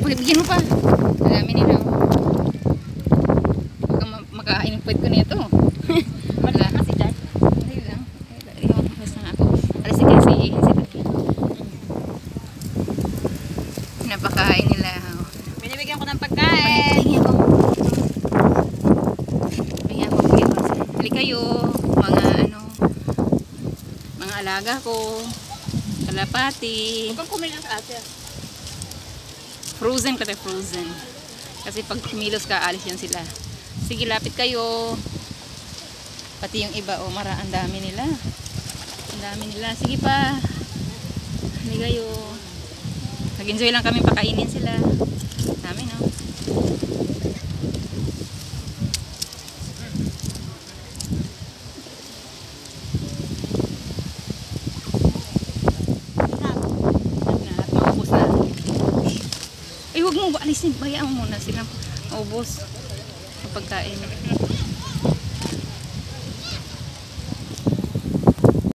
Bigyan mo pa. Dami nila. Baka makain puwet ko nito. Wala kasi dyan. Hindi lang. Yung basta nga ako. Alas kasi napakain nila. Binibigyan ko ng pagkain. Bigyan ko. Hali kayo. Mga ano. Mga alaga ko. Kalapati. Huwag kang kumain sa ate. Frozen kasi frozen. Kasi pag kumilos ka, alis yan sila. Sige, lapit kayo. Pati yung iba, oh, ang dami nila. Ang dami nila. Sige pa. Hali kayo. Nag-enjoy lang kami pakainin sila. Dami, no? Ay, huwag mo alisin. Bayaan mo muna silang maubos sa pagkain.